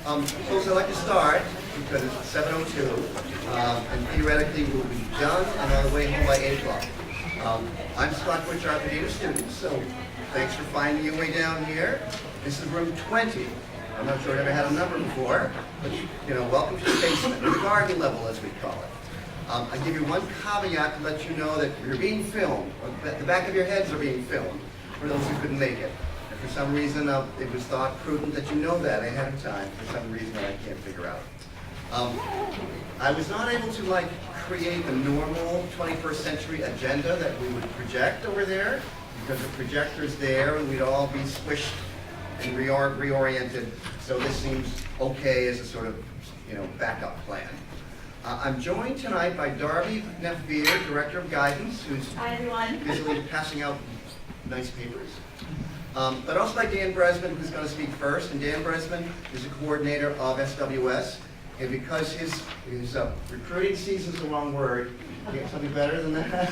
Folks, I'd like to start because it's 7:02, and theoretically we'll be done and on the way home by 8 o'clock. I'm Scott Butcher, I'm a student, so thanks for finding your way down here. This is room 20. I'm not sure I've ever had a number before, but welcome to the basement, or the garden level as we call it. I give you one caveat to let you know that you're being filmed, or the back of your heads are being filmed, for those who couldn't make it. And for some reason, it was thought prudent that you know that ahead of time, for some reason that I can't figure out. I was not able to create the normal 21st century agenda that we would project over there, because the projector's there and we'd all be squished and reoriented, so this seems okay as a sort of backup plan. I'm joined tonight by Darby Neff-Beer, Director of Guidance, who's Hi, everyone. busily passing out nice papers. But also by Dan Bresman, who's going to speak first. And Dan Bresman is the coordinator of SWS. And because his recruiting season's the wrong word, you get something better than that?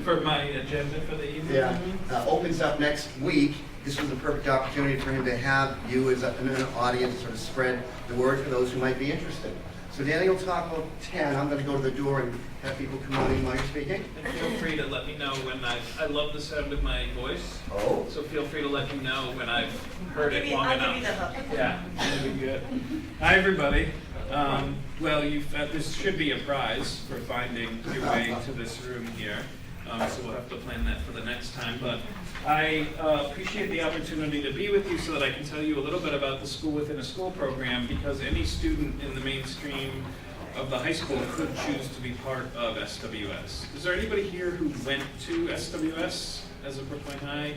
For my agenda for the evening? Yeah. Opens up next week. This was a perfect opportunity for him to have you as an audience to sort of spread the word for those who might be interested. So Danny will talk about 10. I'm going to go to the door and have people come on in while you're speaking. And feel free to let me know when I love the sound of my voice. Oh. So feel free to let me know when I've heard it long I'll enough. give you the hook. Yeah, that'd be good. Hi, everybody. Well, this should be a prize for finding your way to this room here. So we'll have to plan that for the next time. But I appreciate the opportunity to be with you so that I can tell you a little bit about the School Within a School program, because any student in the mainstream of the high school could choose to be part of SWS. Is there anybody here who went to SWS as a Brookline High?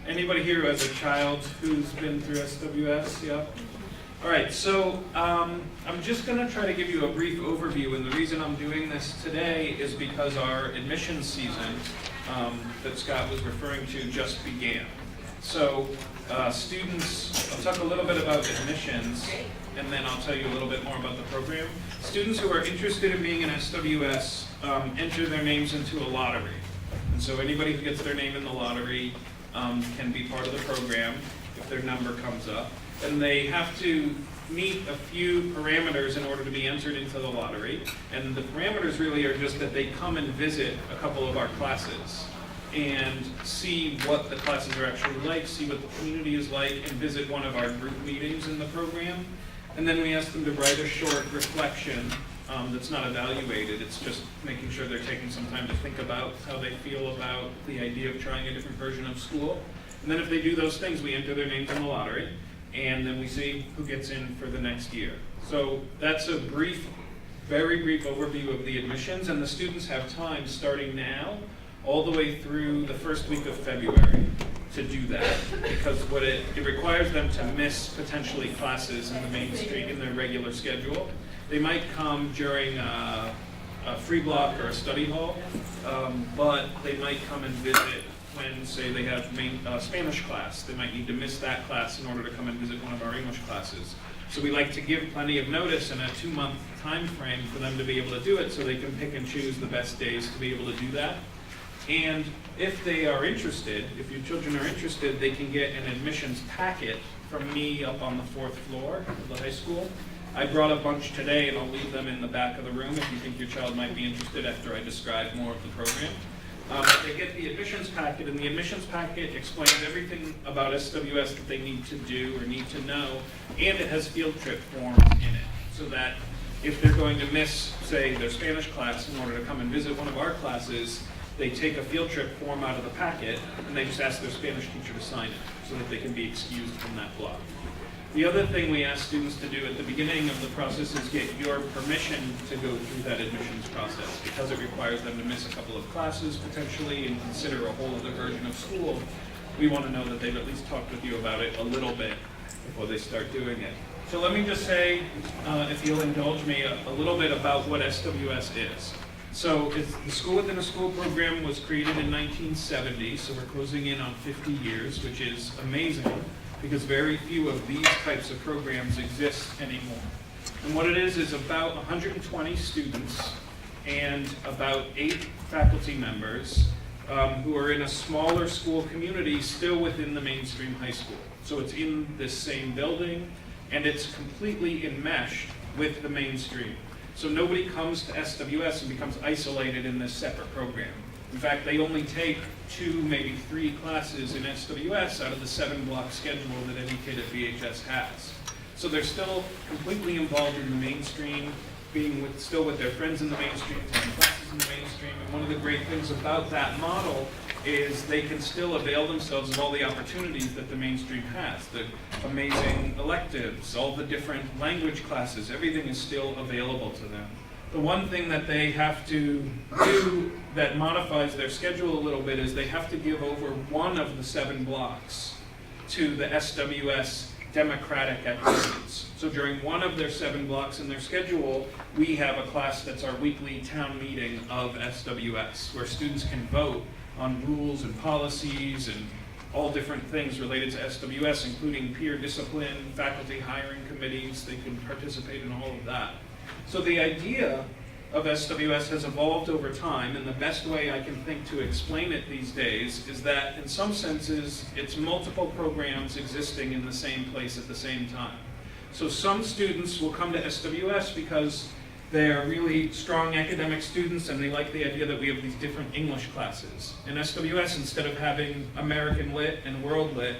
Anybody here who has a child who's been through SWS? Yeah? All right, so I'm just going to try to give you a brief overview, and the reason I'm doing this today is because our admissions season that Scott was referring to just began. So students, I'll talk a little bit about admissions, and then I'll tell you a little bit more about the program. Students who are interested in being in SWS enter their names into a lottery. And so anybody who gets their name in the lottery can be part of the program if their number comes up. And they have to meet a few parameters in order to be entered into the lottery. And the parameters really are just that they come and visit a couple of our classes and see what the classes are actually like, see what the community is like, and visit one of our group meetings in the program. And then we ask them to write a short reflection that's not evaluated. It's just making sure they're taking some time to think about how they feel about the idea of trying a different version of school. And then if they do those things, we enter their names in the lottery, and then we see who gets in for the next year. So that's a very brief overview of the admissions, and the students have time starting now all the way through the first week of February to do that, because it requires them to miss potentially classes in the mainstream in their regular schedule. They might come during a free block or a study hall, but they might come and visit when, say, they have Spanish class. They might need to miss that class in order to come and visit one of our English classes. So we like to give plenty of notice and a 2-month time frame for them to be able to do it, so they can pick and choose the best days to be able to do that. And if they are interested, if your children are interested, they can get an admissions packet from me up on the 4th floor of the high school. I brought a bunch today, and I'll leave them in the back of the room if you think your child might be interested after I describe more of the program. They get the admissions packet, and the admissions packet explains everything about SWS that they need to do or need to know, and it has field trip forms in it, so that if they're going to miss, say, their Spanish class in order to come and visit one of our classes, they take a field trip form out of the packet, and they just ask their Spanish teacher to sign it, so that they can be excused from that block. The other thing we ask students to do at the beginning of the process is get your permission to go through that admissions process, because it requires them to miss a couple of classes potentially and consider a whole other version of school. We want to know that they've at least talked with you about it a little bit before they start doing it. So let me just say, if you'll indulge me, a little bit about what SWS is. So the School Within a School program was created in 1970, so we're closing in on 50 years, which is amazing, because very few of these types of programs exist anymore. And what it is about 120 students and about 8 faculty members who are in a smaller school community still within the mainstream high school. So it's in this same building, and it's completely enmeshed with the mainstream. So nobody comes to SWS and becomes isolated in this separate program. In fact, they only take 2, maybe 3 classes in SWS out of the 7-block schedule that any kid at VHS has. So they're still completely involved in the mainstream, being still with their friends in the mainstream, taking classes in the mainstream. And one of the great things about that model is they can still avail themselves of all the opportunities that the mainstream has. The amazing electives, all the different language classes, everything is still available to them. The one thing that they have to do that modifies their schedule a little bit is they have to give over one of the 7 blocks to the SWS democratic activities. So during one of their 7 blocks in their schedule, we have a class that's our weekly town meeting of SWS, where students can vote on rules and policies and all different things related to SWS, including peer discipline, faculty hiring committees. They can participate in all of that. So the idea of SWS has evolved over time, and the best way I can think to explain it these days is that in some senses it's multiple programs existing in the same place at the same time. So some students will come to SWS because they are really strong academic students and they like the idea that we have these different English classes. In SWS, instead of having American Lit and World Lit,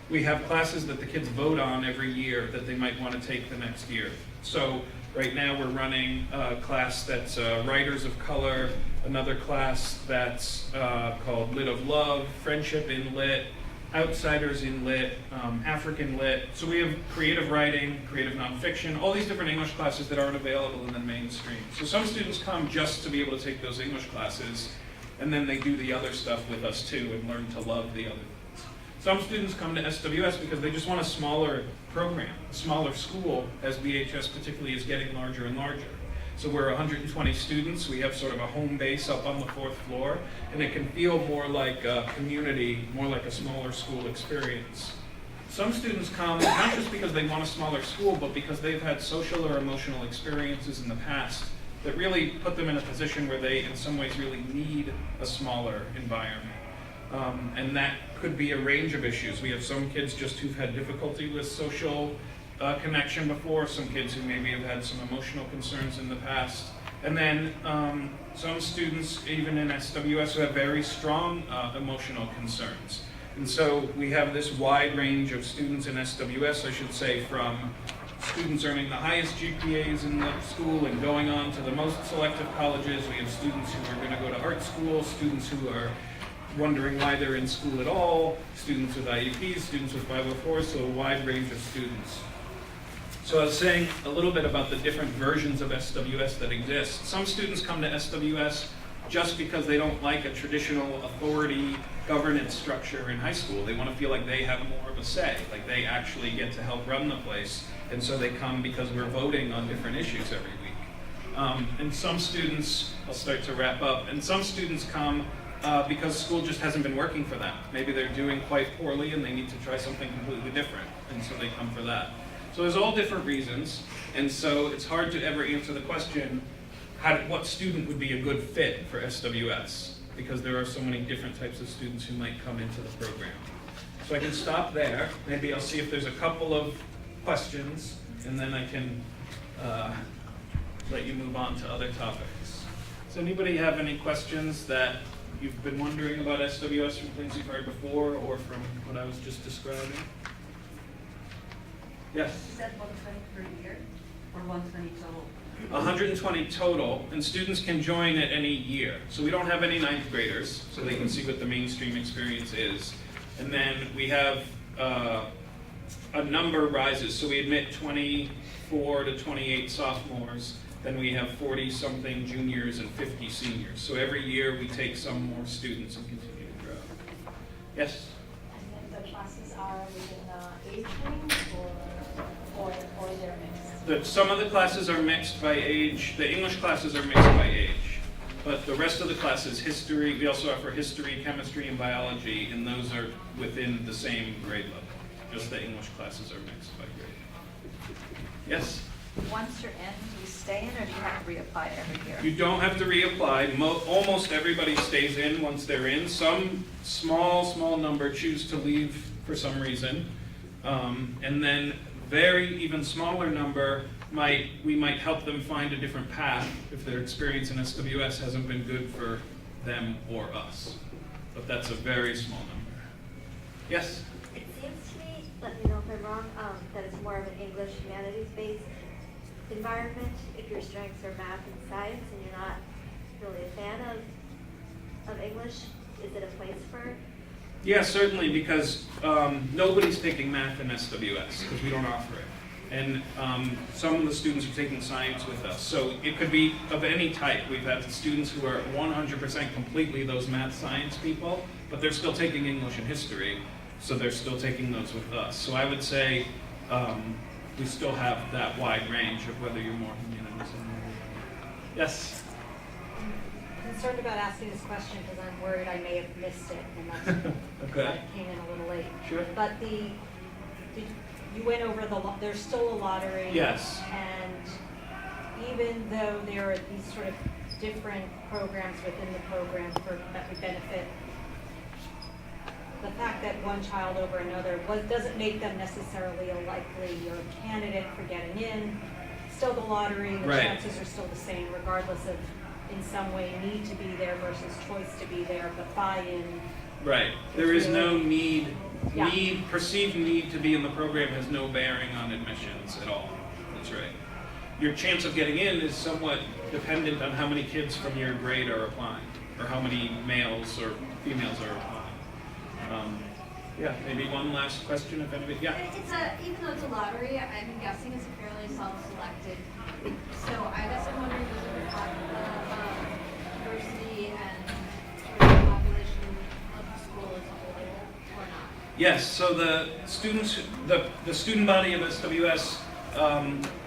we have classes that the kids vote on every year that they might want to take the next year. So right now we're running a class that's Writers of Color, another class that's called Lit of Love, Friendship in Lit, Outsiders in Lit, African Lit. So we have creative writing, creative nonfiction, all these different English classes that aren't available in the mainstream. So some students come just to be able to take those English classes, and then they do the other stuff with us too and learn to love the other things. Some students come to SWS because they just want a smaller program, a smaller school, as VHS particularly is getting larger and larger. So we're 120 students. We have sort of a home base up on the 4th floor, and it can feel more like a community, more like a smaller school experience. Some students come not just because they want a smaller school, but because they've had social or emotional experiences in the past that really put them in a position where they, in some ways, really need a smaller environment. And that could be a range of issues. We have some kids just who've had difficulty with social connection before, some kids who maybe have had some emotional concerns in the past, and then some students, even in SWS, who have very strong emotional concerns. And so we have this wide range of students in SWS, I should say, from students earning the highest GPAs in the school and going on to the most selective colleges. We have students who are going to go to art school, students who are wondering why they're in school at all, students with IEPs, students with 504s, so a wide range of students. So I was saying a little bit about the different versions of SWS that exist. Some students come to SWS just because they don't like a traditional authority governance structure in high school. They want to feel like they have more of a say, like they actually get to help run the place. And so they come because we're voting on different issues every week. And some students, I'll start to wrap up, and some students come because school just hasn't been working for them. Maybe they're doing quite poorly and they need to try something completely different, and so they come for that. So there's all different reasons, and so it's hard to ever answer the question, what student would be a good fit for SWS? Because there are so many different types of students who might come into the program. So I can stop there. Maybe I'll see if there's a couple of questions, and then I can let you move on to other topics. Does anybody have any questions that you've been wondering about SWS from things you've heard before or from what I was just describing? Yes? Is that 120 per year or 120 total? 120 total, and students can join at any year. So we don't have any 9th graders, so they can see what the mainstream experience is. And then we have a number rises. So we admit 24 to 28 sophomores, then we have 40-something juniors and 50 seniors. So every year we take some more students and continue to grow. Yes? And then the classes are within age range or they're mixed? Some of the classes are mixed by age. The English classes are mixed by age. But the rest of the classes, history, we also offer history, chemistry, and biology, and those are within the same grade level. Just the English classes are mixed by grade. Yes? Once you're in, do you stay in or do you have to reapply every year? You don't have to reapply. Almost everybody stays in once they're in. Some small number choose to leave for some reason. And then very even smaller number, we might help them find a different path if their experience in SWS hasn't been good for them or us. But that's a very small number. Yes? It seems to me, let me know if I'm wrong, that it's more of an English humanities-based environment. If your strengths are math and science and you're not really a fan of English, is it a place for it? Yeah, certainly, because nobody's taking math in SWS, because we don't offer it. And some of the students are taking science with us. So it could be of any type. We've had students who are 100% completely those math science people, but they're still taking English and history, so they're still taking those with us. So I would say we still have that wide range of whether you're more humanities or more. Yes? I'm concerned about asking this question because I'm worried I may have missed it, and that's Okay. I came in a little late. Sure. But you went over there's still a lottery. Yes. And even though there are these sort of different programs within the program that would benefit, the fact that one child over another doesn't make them necessarily a likely or candidate for getting in. Still the lottery, the Right. chances are still the same regardless of in some way need to be there versus choice to be there, but buy-in. Right. There is no need, Yeah. perceived need to be in the program has no bearing on admissions at all. That's right. Your chance of getting in is somewhat dependent on how many kids from your grade are applying, or how many males or females are applying. Yeah, maybe one last question if anybody, yeah. Even though it's a lottery, I'm guessing it's fairly self-selected. So I guess I'm wondering, does it reflect the diversity and the population of the school as a whole, or not? Yes, so the students, the student body of SWS,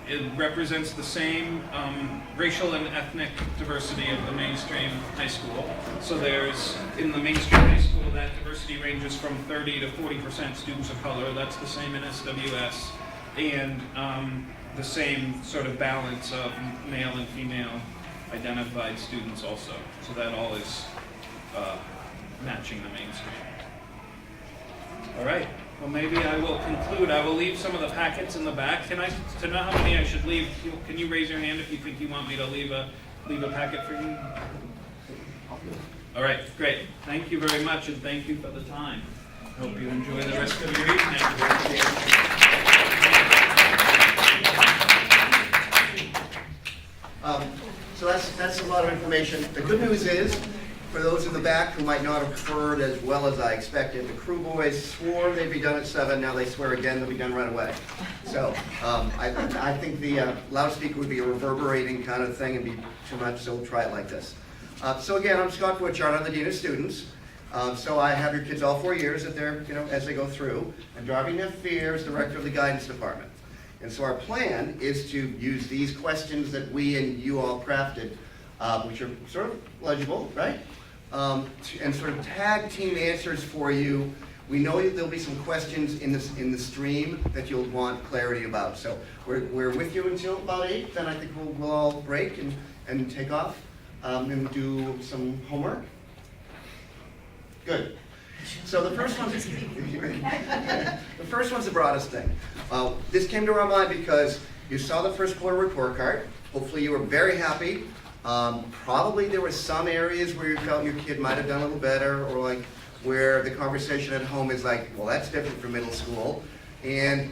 it represents the same racial and ethnic diversity of the mainstream high school. So there's, in the mainstream high school, that diversity ranges from 30 to 40% students of color. That's the same in SWS. And the same sort of balance of male and female identified students also. So that all is matching the mainstream. All right. Well, maybe I will conclude. I will leave some of the packets in the back. To know how many I should leave, can you raise your hand if you think you want me to leave a packet for you? All right, great. Thank you very much, and thank you for the time. Hope you enjoy the rest of your evening. So that's a lot of information. The good news is, for those in the back who might not have heard as well as I expected, the crew boys swore they'd be done at 7, now they swear again they'll be done right away. So I think the loudspeaker would be a reverberating kind of thing and be too much, so we'll try it like this. So again, I'm Scott Butchart, I'm the Dean of Students. So I have your kids all 4 years that they're, as they go through. And Darby Neff-Fear is Director of the Guidance Department. And so our plan is to use these questions that we and you all crafted, which are sort of legible, right? And sort of tag team answers for you. We know that there'll be some questions in the stream that you'll want clarity about. So we're with you until about 8, then I think we'll all break and take off and do some homework. Good. So the first one's the broadest thing. This came to our mind because you saw the first quarter report card. Hopefully you were very happy. Probably there were some areas where you felt your kid might have done a little better, or like where the conversation at home is like, well, that's different from middle school. And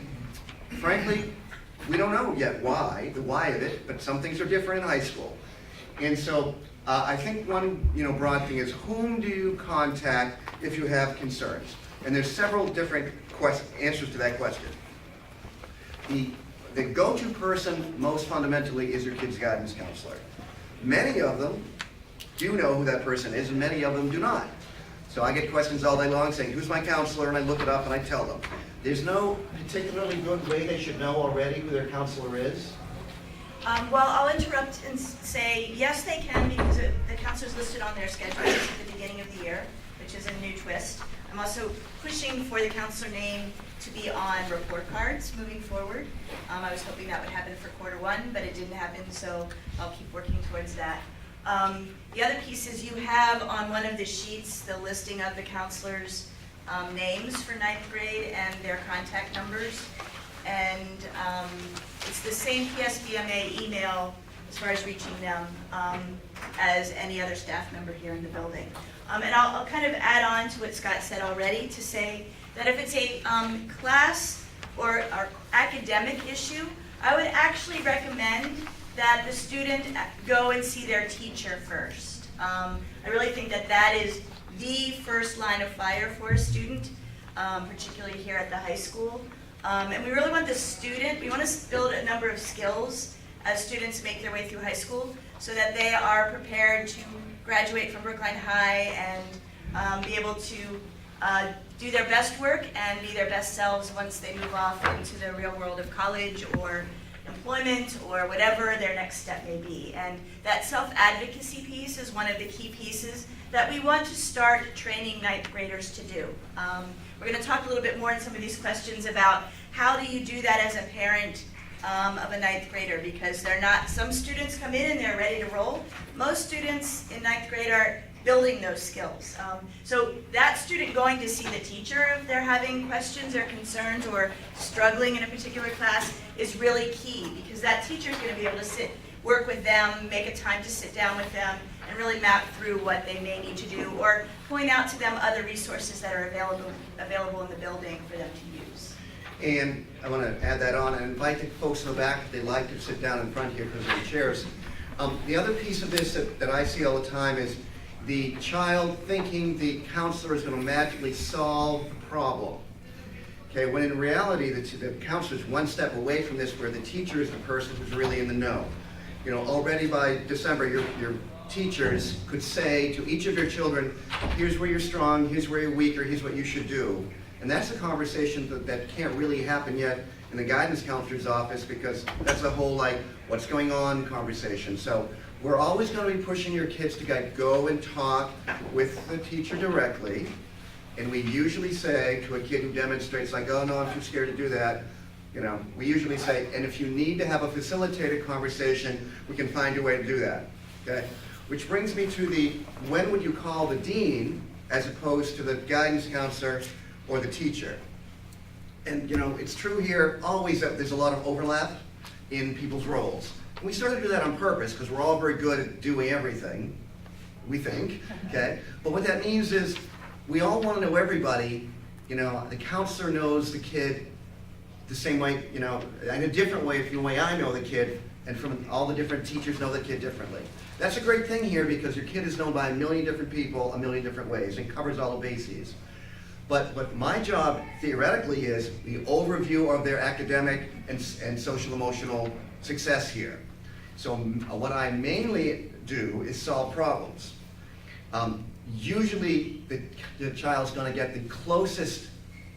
frankly, we don't know yet the why of it, but some things are different in high school. And so I think one broad thing is, whom do you contact if you have concerns? And there's several different answers to that question. The go-to person, most fundamentally, is your kid's guidance counselor. Many of them do know who that person is, and many of them do not. So I get questions all day long saying, who's my counselor? And I look it up and I tell them. There's no particularly good way they should know already who their counselor is. Well, I'll interrupt and say, yes, they can, because the counselor's listed on their schedule at the beginning of the year, which is a new twist. I'm also pushing for the counselor name to be on report cards moving forward. I was hoping that would happen for quarter 1, but it didn't happen, so I'll keep working towards that. The other piece is you have on one of the sheets the listing of the counselors' names for 9th grade and their contact numbers. and it's the same PSBMA email as far as reaching them as any other staff member here in the building. And I'll kind of add on to what Scott said already to say that if it's a class or academic issue, I would actually recommend that the student go and see their teacher first. I really think that that is the first line of fire for a student, particularly here at the high school. And we really want the student, we want to build a number of skills as students make their way through high school so that they are prepared to graduate from Brookline High and be able to do their best work and be their best selves once they move off into the real world of college or employment or whatever their next step may be. And that self-advocacy piece is one of the key pieces that we want to start training ninth graders to do. We're going to talk a little bit more in some of these questions about how do you do that as a parent of a ninth grader, because they're not, some students come in and they're ready to roll. Most students in ninth grade are building those skills. So that student going to see the teacher if they're having questions or concerns or struggling in a particular class is really key, because that teacher is going to be able to work with them, make a time to sit down with them, and really map through what they may need to do, or point out to them other resources that are available in the building for them to use. And I want to add that on and invite the folks in the back if they'd like to sit down in front here because of the chairs. The other piece of this that I see all the time is the child thinking the counselor is going to magically solve the problem. Okay, when in reality the counselor is one step away from this, where the teacher is the person who's really in the know. You know, already by December your teachers could say to each of your children, here's where you're strong, here's where you're weak, or here's what you should do. And that's a conversation that can't really happen yet in the guidance counselor's office, because that's a whole like what's going on conversation. So we're always going to be pushing your kids to go and talk with the teacher directly. And we usually say to a kid who demonstrates like, oh no, I'm too scared to do that, you know, we usually say, and if you need to have a facilitated conversation, we can find a way to do that, okay? Which brings me to the, when would you call the dean as opposed to the guidance counselor or the teacher? And you know, it's true here always that there's a lot of overlap in people's roles. And we sort of do that on purpose because we're all very good at doing everything, we think, okay? But what that means is we all want to know everybody. You know, the counselor knows the kid the same way, you know, in a different way, if the way I know the kid, and from all the different teachers know the kid differently. That's a great thing here because your kid is known by a million different people, a million different ways, and covers all the bases. But my job, theoretically, is the overview of their academic and social emotional success here. So what I mainly do is solve problems. Usually the child's going to get the closest,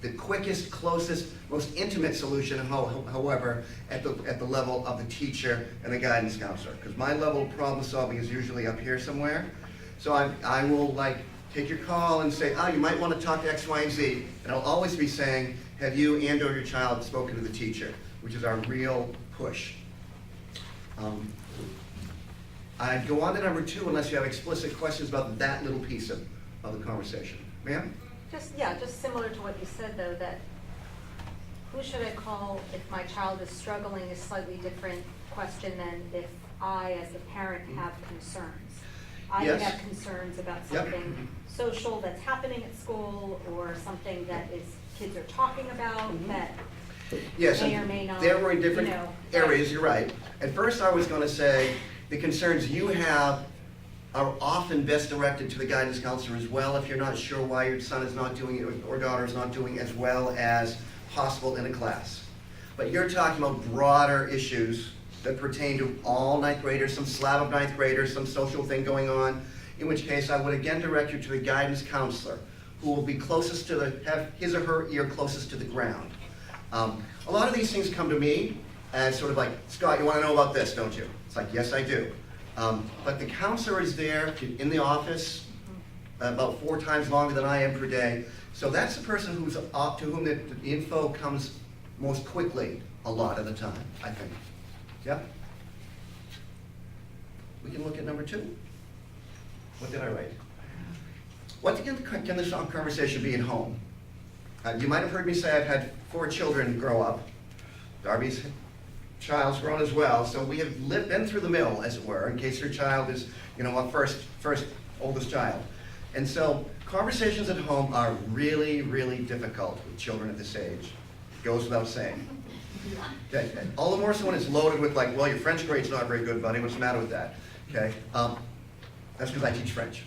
the quickest, closest, most intimate solution, however, at the level of the teacher and the guidance counselor. Because my level of problem solving is usually up here somewhere. So I will like take your call and say, you might want to talk to X, Y, and Z. And I'll always be saying, have you and or your child spoken to the teacher? Which is our real push. I'd go on to number 2 unless you have explicit questions about that little piece of the conversation. Ma'am? Just similar to what you said though, that who should I call if my child is struggling is slightly different question than if I, as the parent, have concerns. I Yes. have concerns about Yep. something social that's happening at school or something that kids are talking about that Yes, may or may not, there were in different you know, areas, you're right. At first I was going to say the concerns you have are often best directed to the guidance counselor as well if you're not sure why your son is not doing it or daughter is not doing as well as possible in a class. But you're talking about broader issues that pertain to all ninth graders, some slab of ninth graders, some social thing going on, in which case I would again direct you to the guidance counselor, who will be closest to have his or her ear closest to the ground. A lot of these things come to me as sort of like, Scott, you want to know about this, don't you? It's like, yes, I do. But the counselor is there in the office about 4 times longer than I am per day. So that's the person who's up to whom the info comes most quickly a lot of the time, I think. Yeah? We can look at number 2. What did I write? What can this conversation be at home? You might have heard me say I've had 4 children grow up. Darby's child's grown as well, so we have been through the mill, as it were, in case your child is, a first oldest child. And so conversations at home are really, really difficult with children at this age. It goes without saying. Okay. All the more so when it's loaded with like, well, your French grade's not very good, buddy. What's the matter with that? Okay. That's because I teach French.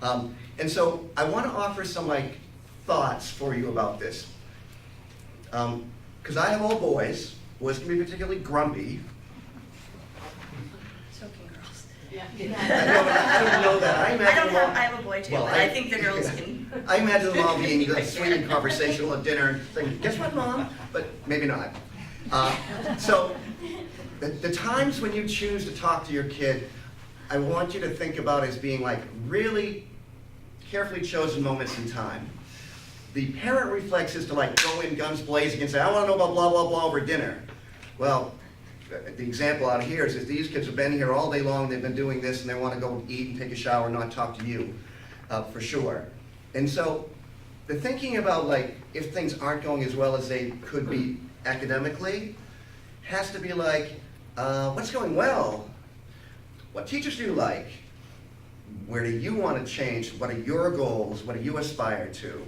And so I want to offer some thoughts for you about this. Because I have all boys. Boys can be particularly grumpy. So can girls. I don't know that. I have a boy too, Well, but I think the girls can. I imagine them all being sweet and conversational at dinner and saying, guess what, Mom? But maybe not. So the times when you choose to talk to your kid, I want you to think about as being really carefully chosen moments in time. The parent reflex is to go in guns blazing and say, I want to know about blah, blah, blah over dinner. Well, the example out here is these kids have been here all day long, they've been doing this, and they want to go eat and take a shower and not talk to you, for sure. And so the thinking about if things aren't going as well as they could be academically has to be what's going well? What teachers do you like? Where do you want to change? What are your goals? What do you aspire to?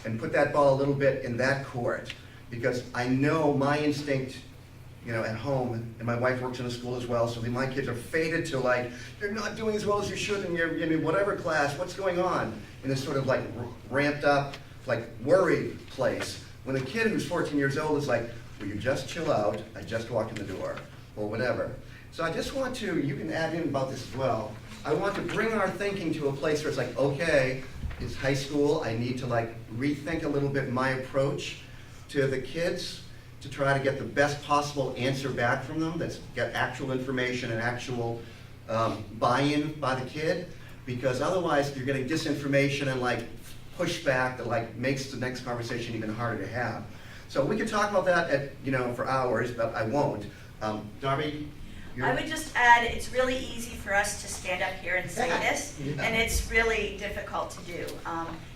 And put that ball a little bit in that court, because I know my instinct, at home, and my wife works in a school as well, so my kids are fated to you're not doing as well as you should in your whatever class, what's going on? In this sort of ramped up, worried place. When a kid who's 14 years old is will you just chill out? I just walked in the door, or whatever. So I just want to, you can add in about this as well, I want to bring our thinking to a place where it's okay, it's high school, I need to rethink a little bit my approach to the kids to try to get the best possible answer back from them, that's get actual information and actual buy-in by the kid, because otherwise you're getting disinformation and pushback that makes the next conversation even harder to have. So we could talk about that for hours, but I won't. Darby? I would just add, it's really easy for us to stand up here and say this, and it's really difficult to do.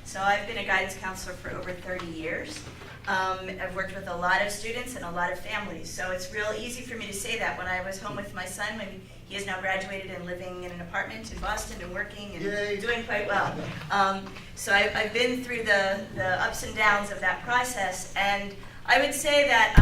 So I've been a guidance counselor for over 30 years. I've worked with a lot of students and a lot of families, so it's real easy for me to say that when I was home with my son, when he is now graduated and living in an apartment in Boston and working and doing quite well. So I've been through the ups and downs of that process, and I would say that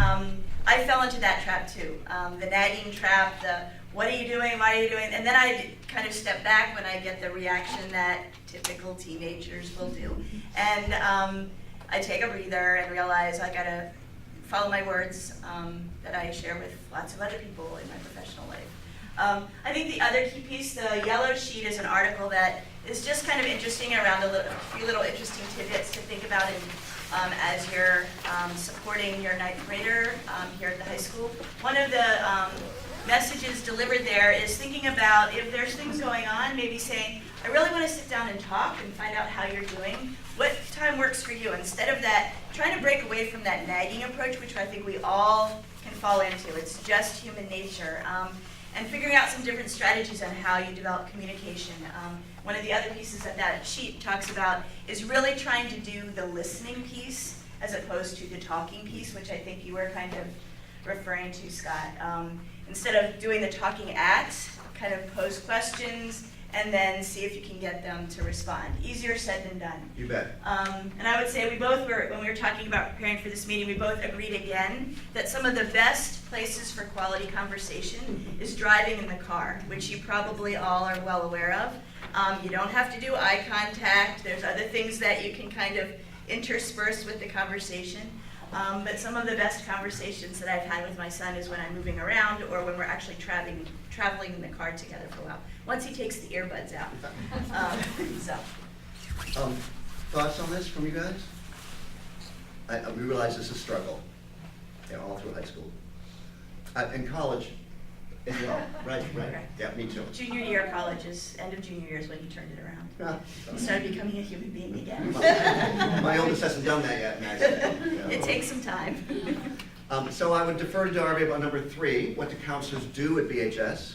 I fell into that trap too. The nagging trap, the what are you doing, why are you doing, and then I kind of step back when I get the reaction that typical teenagers will do. And I take a breather and realize I gotta follow my words that I share with lots of other people in my professional life. I think the other key piece, the yellow sheet, is an article that is just kind of interesting around a few little interesting tidbits to think about as you're supporting your ninth grader here at the high school. One of the messages delivered there is thinking about if there's things going on, maybe saying, I really want to sit down and talk and find out how you're doing. What time works for you? Instead of that, trying to break away from that nagging approach, which I think we all can fall into. It's just human nature. And figuring out some different strategies on how you develop communication. One of the other pieces that sheet talks about is really trying to do the listening piece as opposed to the talking piece, which I think you were kind of referring to, Scott. Instead of doing the talking at, kind of pose questions and then see if you can get them to respond. Easier said than done. You bet. And I would say we both were, when we were talking about preparing for this meeting, we both agreed again that some of the best places for quality conversation is driving in the car, which you probably all are well aware of. You don't have to do eye contact. There's other things that you can kind of intersperse with the conversation. But some of the best conversations that I've had with my son is when I'm moving around or when we're actually traveling in the car together for a while. Once he takes the earbuds out. Thoughts on this from you guys? We realize this is a struggle, all through high school. In college as well, right? Yeah, me too. Junior year of college is, end of junior year is when he turned it around. He started becoming a human being again. My oldest hasn't done that yet, Max. It takes some time. So I would defer to Darby about number 3. What do counselors do at BHS?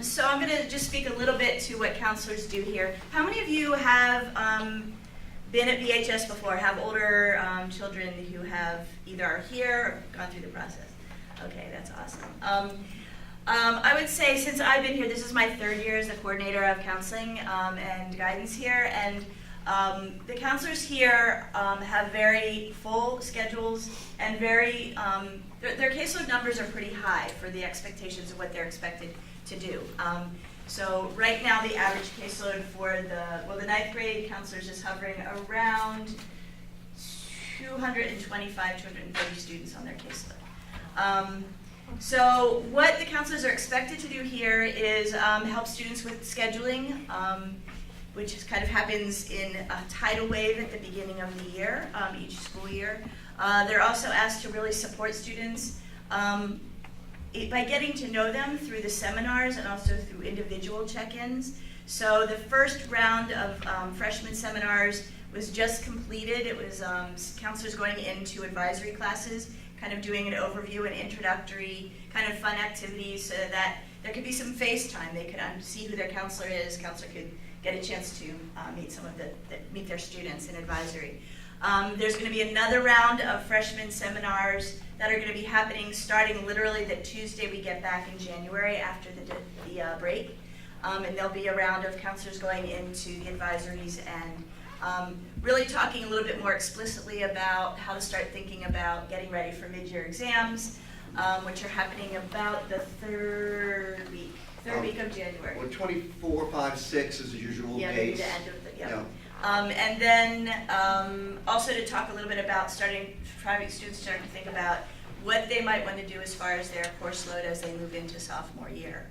So I'm going to just speak a little bit to what counselors do here. How many of you have been at VHS before, have older children who have either are here or gone through the process? Okay, that's awesome. I would say since I've been here, this is my 3rd year as the coordinator of counseling and guidance here, and the counselors here have very full schedules and very, their caseload numbers are pretty high for the expectations of what they're expected to do. So right now the average caseload for the 9th grade counselors is hovering around 225, 230 students on their caseload. So what the counselors are expected to do here is help students with scheduling, which kind of happens in a tidal wave at the beginning of the year, each school year. They're also asked to really support students by getting to know them through the seminars and also through individual check-ins. So the first round of freshman seminars was just completed. It was counselors going into advisory classes, kind of doing an overview and introductory kind of fun activities so that there could be some FaceTime. They could see who their counselor is. Counselor could get a chance to meet their students in advisory. There's going to be another round of freshman seminars that are going to be happening starting literally the Tuesday we get back in January after the break. And there'll be a round of counselors going into the advisories and really talking a little bit more explicitly about how to start thinking about getting ready for mid-year exams, which are happening about the third week of January. Well, 24, 5, 6 is the usual Yeah, pace. the end of the, Yeah. and then also to talk a little bit about private students starting to think about what they might want to do as far as their course load as they move into sophomore year,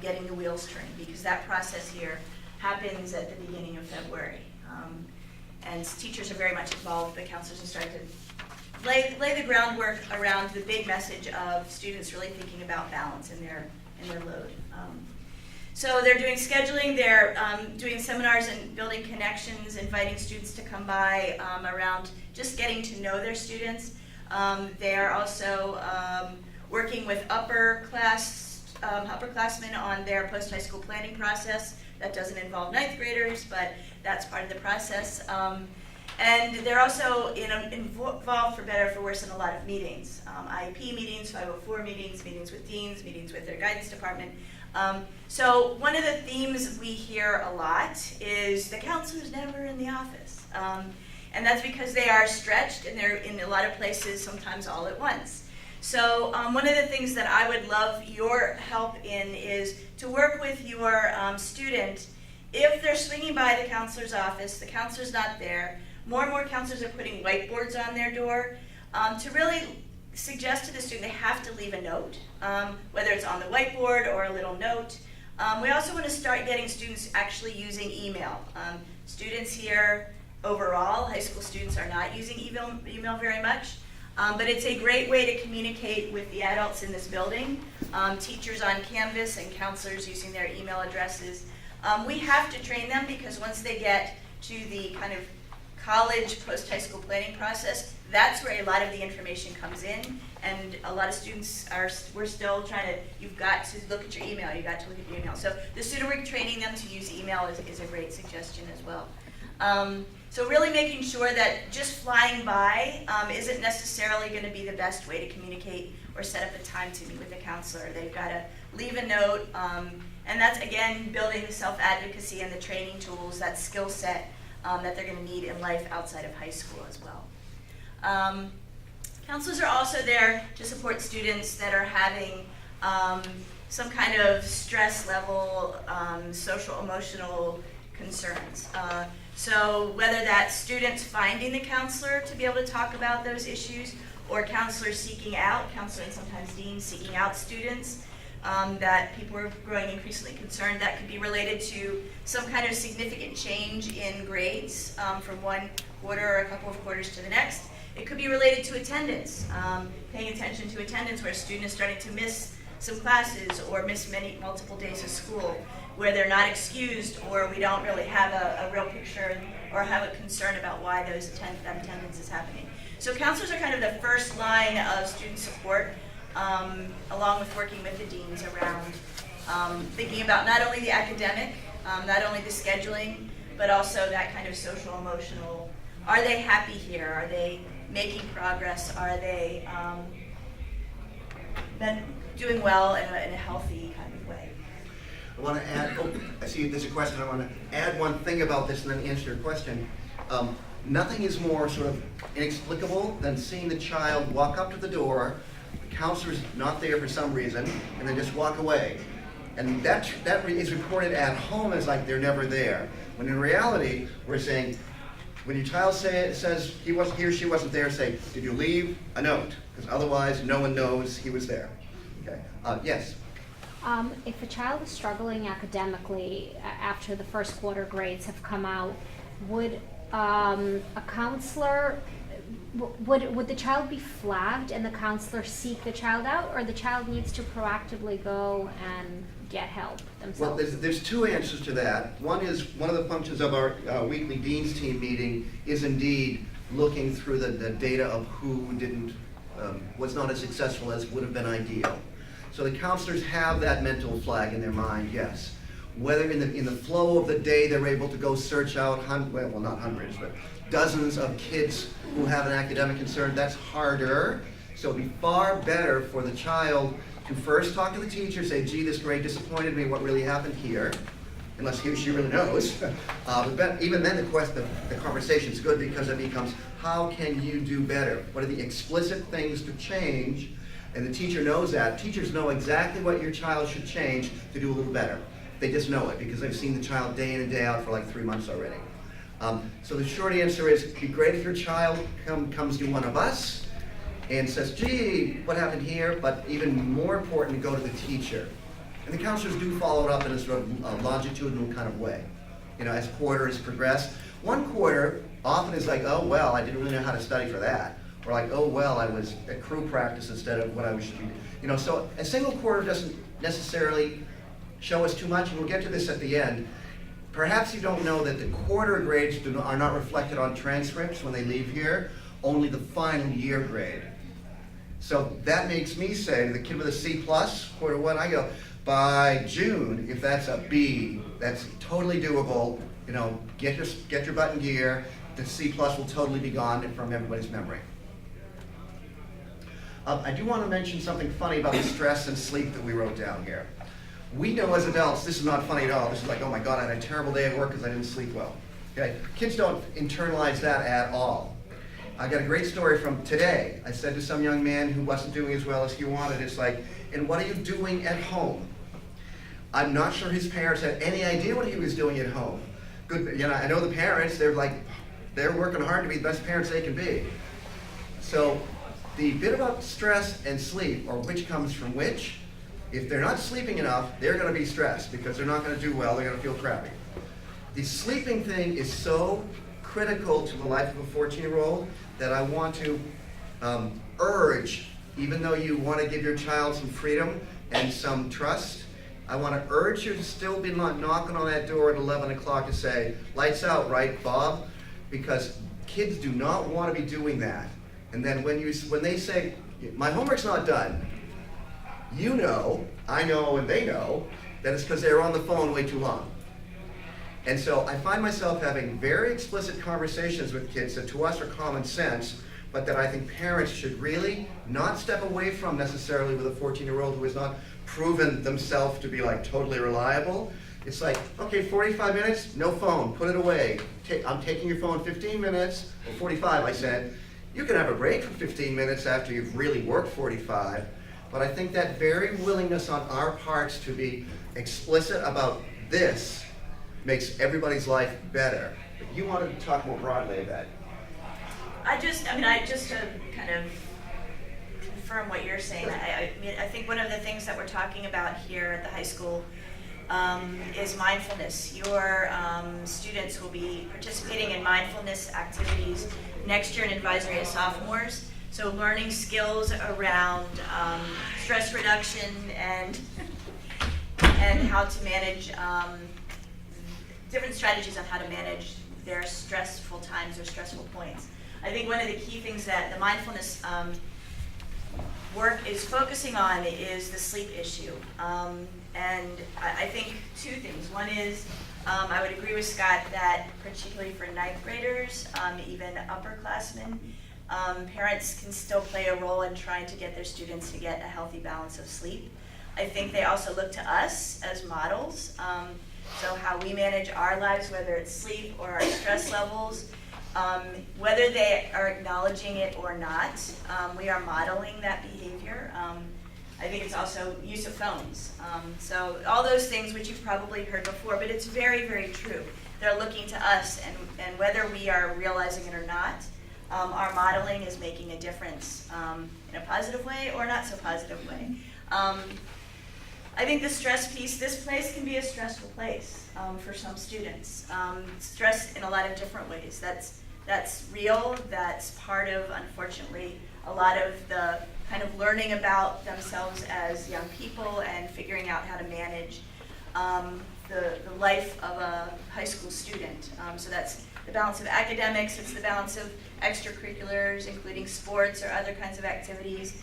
getting the wheels turning, because that process here happens at the beginning of February. And teachers are very much involved, but counselors are starting to lay the groundwork around the big message of students really thinking about balance in their load. So they're doing scheduling, they're doing seminars and building connections, inviting students to come by around just getting to know their students. They are also working with upperclassmen on their post-high school planning process. That doesn't involve 9th graders, but that's part of the process. And they're also involved, for better or for worse, in a lot of meetings. IEP meetings, 504 meetings, meetings with deans, meetings with their guidance department. So one of the themes we hear a lot is the counselor's never in the office. And that's because they are stretched and they're in a lot of places sometimes all at once. So one of the things that I would love your help in is to work with your student. If they're swinging by the counselor's office, the counselor's not there, more and more counselors are putting whiteboards on their door to really suggest to the student they have to leave a note, whether it's on the whiteboard or a little note. We also want to start getting students actually using email. Students here overall, high school students, are not using email very much, but it's a great way to communicate with the adults in this building, teachers on Canvas and counselors using their email addresses. We have to train them because once they get to the kind of college post-high school planning process, that's where a lot of the information comes in, and a lot of students we're still trying to, you've got to look at your email, So the sooner we're training them to use email is a great suggestion as well. So really making sure that just flying by isn't necessarily going to be the best way to communicate or set up a time to meet with a counselor. They've got to leave a note, and that's, again, building the self-advocacy and the training tools, that skill set that they're going to need in life outside of high school as well. Counselors are also there to support students that are having some kind of stress level, social, emotional concerns. So whether that's students finding the counselor to be able to talk about those issues, or counselors seeking out, counselor and sometimes deans seeking out students, that people are growing increasingly concerned that could be related to some kind of significant change in grades from one quarter or a couple of quarters to the next. It could be related to attendance, paying attention to attendance where a student is starting to miss some classes or miss multiple days of school where they're not excused, or we don't really have a real picture or have a concern about why that attendance is happening. So counselors are kind of the first line of student support, along with working with the deans around thinking about not only the academic, not only the scheduling, but also that kind of social emotional, are they happy here? Are they making progress? Are they then doing well in a healthy kind of way? I want to add, I see there's a question. I want to add one thing about this and then answer your question. Nothing is more sort of inexplicable than seeing the child walk up to the door, the counselor's not there for some reason, and then just walk away. And that is reported at home as like they're never there. When in reality, we're saying, when your child says he or she wasn't there, say, did you leave a note? Because otherwise, no one knows he was there. Okay. Yes. If a child is struggling academically after the first quarter grades have come out, would a counselor, would the child be flagged and the counselor seek the child out, or the child needs to proactively go and get help Well, themselves? there's two answers to that. One is, one of the functions of our weekly Dean's Team meeting is indeed looking through the data of who was not as successful as would have been ideal. So the counselors have that mental flag in their mind, yes. Whether in the flow of the day they're able to go search out, well, not hundreds, but dozens of kids who have an academic concern, that's harder. So it'd be far better for the child to first talk to the teacher, say, gee, this grade disappointed me, what really happened here? Unless he or she really knows. But even then, the conversation's good because it becomes, how can you do better? What are the explicit things to change? And the teacher knows that. Teachers know exactly what your child should change to do a little better. They just know it because they've seen the child day in and day out for like 3 months already. So the short answer is, it'd be great if your child comes to one of us and says, gee, what happened here? But even more important, to go to the teacher. And the counselors do follow it up in a sort of longitudinal kind of way. You know, as quarters progress. One quarter often is like, oh, well, I didn't really know how to study for that. Or like, oh, well, I was at crew practice instead of what I was, you know, so a single quarter doesn't necessarily show us too much, and we'll get to this at the end. Perhaps you don't know that the quarter grades are not reflected on transcripts when they leave here, only the final year grade. So that makes me say to the kid with a C+, quarter one, I go, by June, if that's a B, that's totally doable. You know, get your butt in gear. The C+ will totally be gone from everybody's memory. I do want to mention something funny about the stress and sleep that we wrote down here. We know as adults, this is not funny at all. This is like, oh my God, I had a terrible day at work because I didn't sleep well. Okay? Kids don't internalize that at all. I got a great story from today. I said to some young man who wasn't doing as well as he wanted, it's like, and what are you doing at home? I'm not sure his parents had any idea what he was doing at home. Good, you know, I know the parents, they're working hard to be the best parents they can be. So the bit about stress and sleep, or which comes from which, if they're not sleeping enough, they're going to be stressed because they're not going to do well, they're going to feel crappy. The sleeping thing is so critical to the life of a 14-year-old that I want to urge, even though you want to give your child some freedom and some trust, I want to urge you to still be not knocking on that door at 11 o'clock to say, lights out, right, Bob? Because kids do not want to be doing that. And then when they say, my homework's not done, you know, I know, and they know, that it's because they were on the phone way too long. And so I find myself having very explicit conversations with kids that to us are common sense, but that I think parents should really not step away from necessarily with a 14-year-old who has not proven themselves to be like totally reliable. It's like, okay, 45 minutes, no phone, put it away. I'm taking your phone 15 minutes, or 45 I said. You can have a break for 15 minutes after you've really worked 45, but I think that very willingness on our parts to be explicit about this makes everybody's life better. But you wanted to talk more broadly about that. I just to kind of confirm what you're saying, I think one of the things that we're talking about here at the high school is mindfulness. Your students will be participating in mindfulness activities next year in advisory as sophomores. So learning skills around stress reduction and how to manage different strategies on how to manage their stressful times or stressful points. I think one of the key things that the mindfulness work is focusing on is the sleep issue. And I think two things. One is I would agree with Scott that particularly for ninth graders, even upperclassmen, parents can still play a role in trying to get their students to get a healthy balance of sleep. I think they also look to us as models. So how we manage our lives, whether it's sleep or our stress levels, whether they are acknowledging it or not, we are modeling that behavior. I think it's also use of phones. So all those things which you've probably heard before, but it's very, very true. They're looking to us, and whether we are realizing it or not, our modeling is making a difference in a positive way or not so positive way. I think the stress piece, this place can be a stressful place for some students. Stress in a lot of different ways. That's real, that's part of, unfortunately, a lot of the kind of learning about themselves as young people and figuring out how to manage the life of a high school student. So that's the balance of academics, it's the balance of extracurriculars, including sports or other kinds of activities,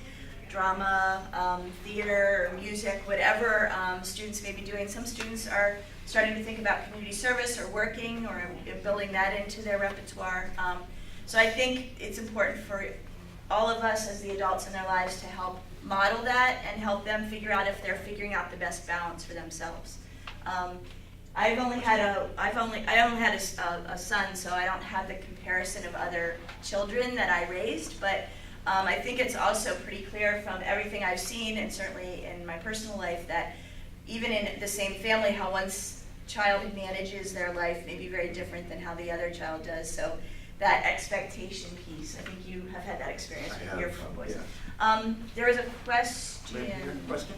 drama, theater, or music, whatever students may be doing. Some students are starting to think about community service or working or building that into their repertoire. So I think it's important for all of us as the adults in their lives to help model that and help them figure out if they're figuring out the best balance for themselves. I only had a son, so I don't have the comparison of other children that I raised, but I think it's also pretty clear from everything I've seen, and certainly in my personal life, that even in the same family, how one child manages their life may be very different than how the other child does. So that expectation piece, I think you have had that experience with your four boys. Yeah. There was a question. Question?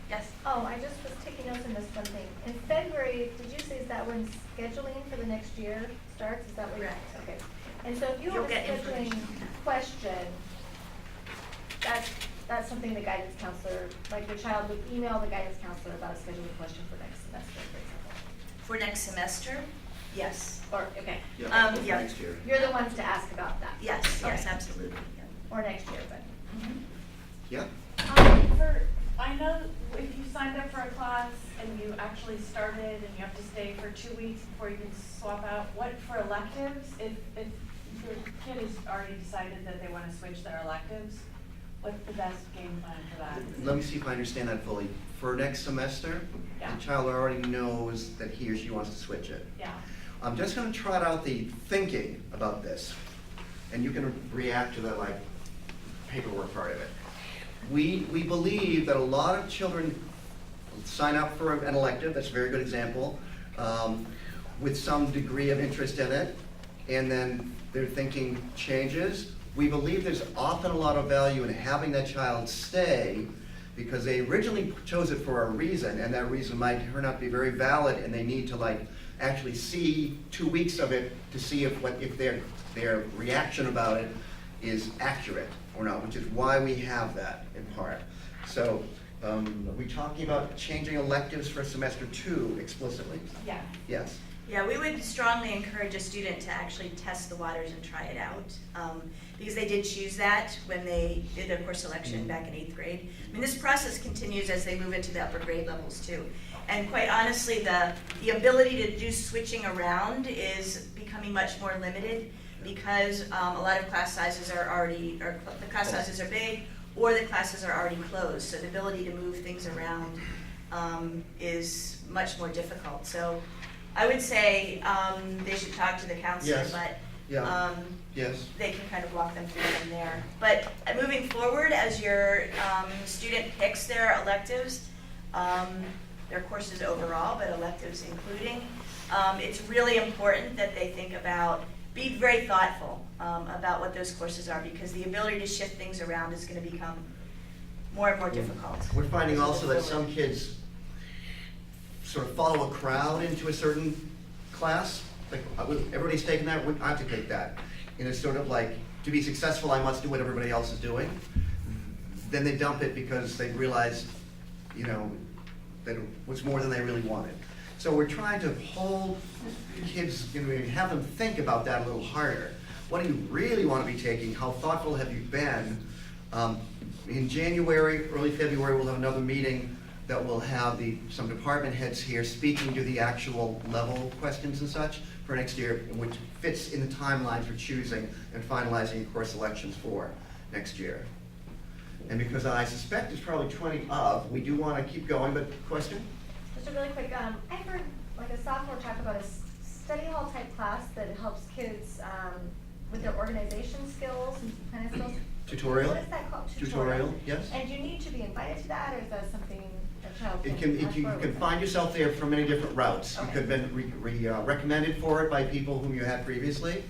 Yes. Oh, I just was taking notes and missed one thing. In February, did you say is that when scheduling for the next year starts? Is that what? Correct. Okay. And so if you You'll have a get scheduling information. question, that's something the guidance counselor, like your child would email the guidance counselor about a scheduling question for next semester, for example. For next semester? Yes. Or, okay. Yeah, yeah. next year. You're the ones to ask about that. Yes, yes, Okay. absolutely. Yeah. Or next year, but. Yeah? I know if you signed up for a class and you actually started and you have to stay for 2 weeks before you can swap out, what for electives, if your kid has already decided that they want to switch their electives, what's the best game plan for that? Let me see if I understand that fully. For next semester, Yeah. the child already knows that he or she wants to switch it. Yeah. I'm just going to trot out the thinking about this, and you can react to the paperwork part of it. We believe that a lot of children sign up for an elective, that's a very good example, with some degree of interest in it, and then their thinking changes. We believe there's often a lot of value in having that child stay because they originally chose it for a reason, and that reason might turn out to be very valid, and they need to actually see 2 weeks of it to see if their reaction about it is accurate or not, which is why we have that in part. So are we talking about changing electives for semester 2 explicitly? Yeah. Yes. Yeah, we would strongly encourage a student to actually test the waters and try it out, because they did choose that when they did their course selection back in 8th grade. I mean, this process continues as they move into the upper grade levels too. And quite honestly, the ability to do switching around is becoming much more limited because a lot of class sizes are already, or the class sizes are big, or the classes are already closed. So the ability to move things around is much more difficult. So I would say they should talk to the counselor, Yes. but Yeah. Yes. they can kind of walk them through from there. But moving forward, as your student picks their electives, their courses overall, but electives including, it's really important that they think about, be very thoughtful about what those courses are, because the ability to shift things around is going to become more and more difficult. We're finding also that some kids sort of follow a crowd into a certain class. Like, everybody's taking that, I have to take that. And it's sort of like, to be successful, I must do what everybody else is doing. Then they dump it because they realize, that it was more than they really wanted. So we're trying to hold kids, have them think about that a little harder. What do you really want to be taking? How thoughtful have you been? In January, early February, we'll have another meeting that we'll have some department heads here speaking to the actual level questions and such for next year, which fits in the timeline for choosing and finalizing course selections for next year. And because I suspect it's probably 20 of, we do want to keep going, but question? Just a really quick, I heard like a sophomore talk about a study hall type class that helps kids with their organization skills and kind of skills. Tutorial? What is that called? Tutorial, yes. And do you need to be invited to that, or is that something a child You can? can find yourself there from many different routes. You Okay. could have been recommended for it by people whom you had previously.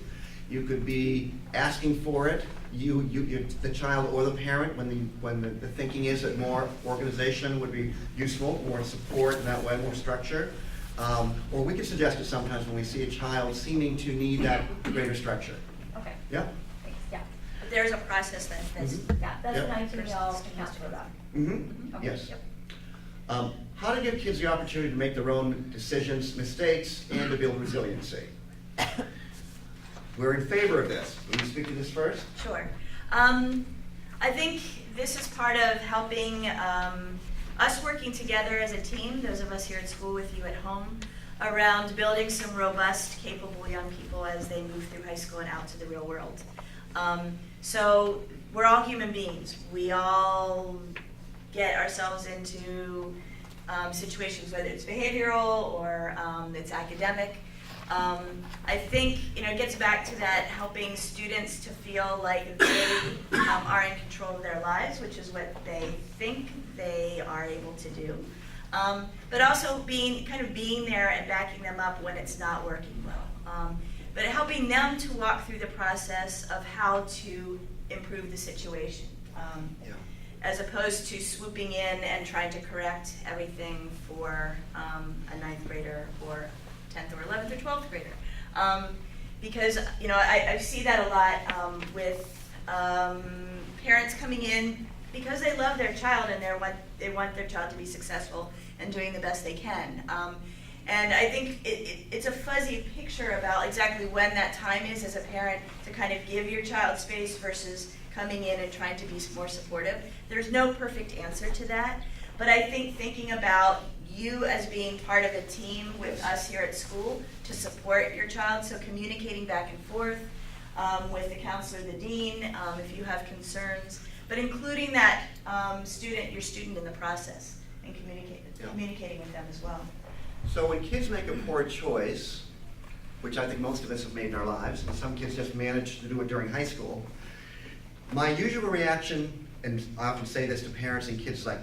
You could be asking for it. The child or the parent, when the thinking is that more organization would be useful, more support in that way, more structure. Or we could suggest it sometimes when we see a child seeming to need that greater structure. Okay, Yeah? thanks, yeah. But there's a process that's, Yeah, that's Yep. what I think y'all account for that. Mm-hmm, Okay, yes. yep. How to give kids the opportunity to make their own decisions, mistakes, and to build resiliency. We're in favor of this. Will you speak to this first? Sure. I think this is part of helping us working together as a team, those of us here at school with you at home, around building some robust, capable young people as they move through high school and out to the real world. So we're all human beings. We all get ourselves into situations, whether it's behavioral or it's academic. I think it gets back to that helping students to feel like they are in control of their lives, which is what they think they are able to do. But also being there and backing them up when it's not working well. But helping them to walk through the process of how to improve the situation. Yeah. As opposed to swooping in and trying to correct everything for a ninth grader or 10th or 11th or 12th grader. Because, I see that a lot with parents coming in because they love their child and they want their child to be successful and doing the best they can. And I think it's a fuzzy picture about exactly when that time is as a parent to kind of give your child space versus coming in and trying to be more supportive. There's no perfect answer to that, but I think thinking about you as being part of a team with us here at school to support your child, so communicating back and forth with the counselor, the dean, if you have concerns, but including that your student in the process and communicating with them as well. So when kids make a poor choice, which I think most of us have made in our lives, and some kids just manage to do it during high school, my usual reaction, and I often say this to parents and kids, like,